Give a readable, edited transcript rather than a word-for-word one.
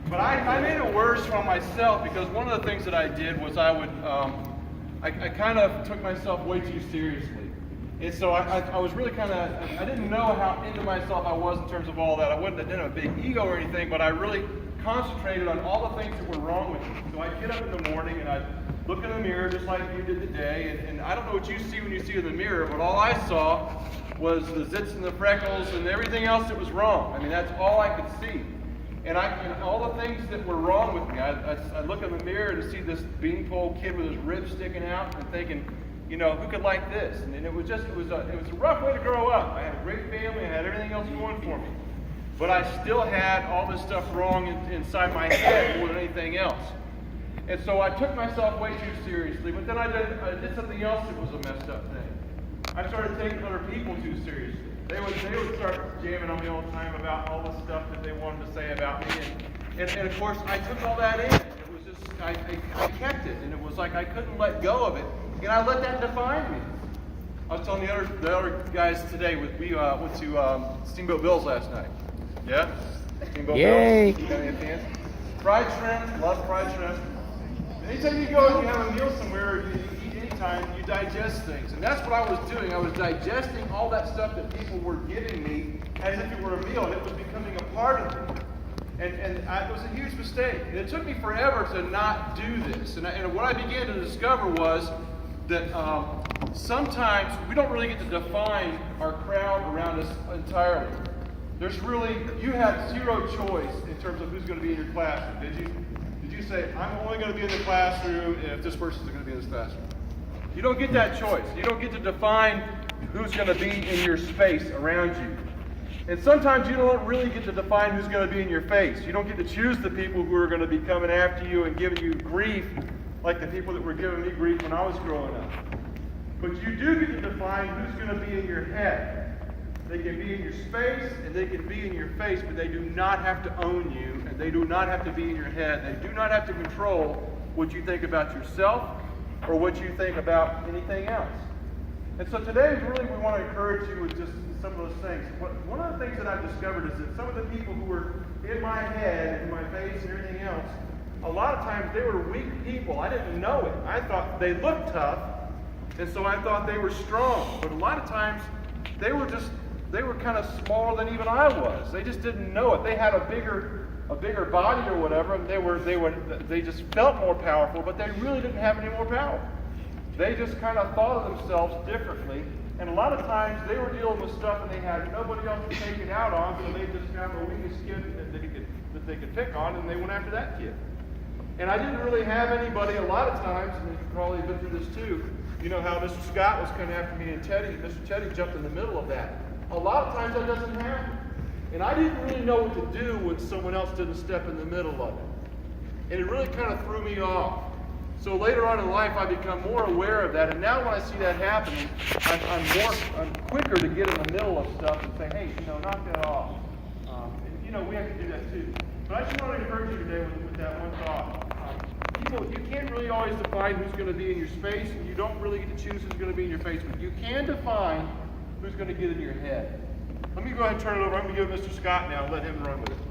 But I made it worse for myself because one of the things that I did was I kind of took myself way too seriously. And so I was really I didn't know how into myself I was in terms of all that. I didn't have a big ego or anything, but I really concentrated on all the things that were wrong with me. So I'd get up in the morning and I'd look in the mirror just like you did today. And I don't know what you see when you see in the mirror, but all I saw was the zits and the freckles and everything else that was wrong. I mean, that's all I could see. And all the things that were wrong with me, I look in the mirror and see this beanpole kid with his ribs sticking out and thinking, you know, who could like this? And it was a rough way to grow up. I had a great family, I had everything else going for me. But I still had all this stuff wrong inside my head more than anything else. And so I took myself way too seriously, but then I did something else that was a messed up thing. I started taking other people too seriously. They would start jamming on me all the time about all the stuff that they wanted to say about me. And of course, I took all that in. It was just, I kept it. And it was like I couldn't let go of it. And I let that define me. I was telling the other guys today, we went to Steamboat Bill's last night. Yeah? Steamboat Bill's. You got any fans? Fried shrimp, love fried shrimp. Anytime you go and you have a meal somewhere, you eat anytime, you digest things. And that's what I was doing. I was digesting all that stuff that people were giving me as if it were a meal, and it was becoming a part of me. And it was a huge mistake. And it took me forever to not do this. And what I began to discover was that sometimes we don't really get to define our crowd around us entirely. You had zero choice in terms of who's going to be in your classroom, did you? Did you say, I'm only going to be in the classroom if this person's going to be in this classroom? You don't get that choice. You don't get to define who's going to be in your space around you. And sometimes you don't really get to define who's going to be in your face. You don't get to choose the people who are going to be coming after you and giving you grief like the people that were giving me grief when I was growing up. But you do get to define who's going to be in your head. They can be in your space and they can be in your face, but they do not have to own you and they do not have to be in your head. They do not have to control what you think about yourself or what you think about anything else. And so today, really, we want to encourage you with just some of those things. One of the things that I've discovered is that some of the people who were in my head, in my face, and everything else, a lot of times they were weak people. I didn't know it. I thought they looked tough, and so I thought they were strong. But a lot of times, they were kind of smaller than even I was. They just didn't know it. They had a bigger body or whatever, and they just felt more powerful, but they really didn't have any more power. They just kind of thought of themselves differently, and a lot of times they were dealing with stuff and they had nobody else to take it out on, so they just got the weakest kid that they could pick on, and they went after that kid. And I didn't really have anybody a lot of times, and you've probably been through this too. You know how Mr. Scott was coming after me and Teddy, and Mr. Teddy jumped in the middle of that. A lot of times that doesn't happen. And I didn't really know what to do when someone else didn't step in the middle of it. And it really kind of threw me off. So later on in life, I become more aware of that. And now when I see that happening, I'm quicker to get in the middle of stuff and say, hey, knock that off. And, we have to do that too. But I just want to encourage you today with that one thought. You can't really always define who's going to be in your space, and you don't really get to choose who's going to be in your face, but you can define who's going to get in your head. Let me go ahead and turn it over. I'm going to give Mr. Scott now and let him run with it.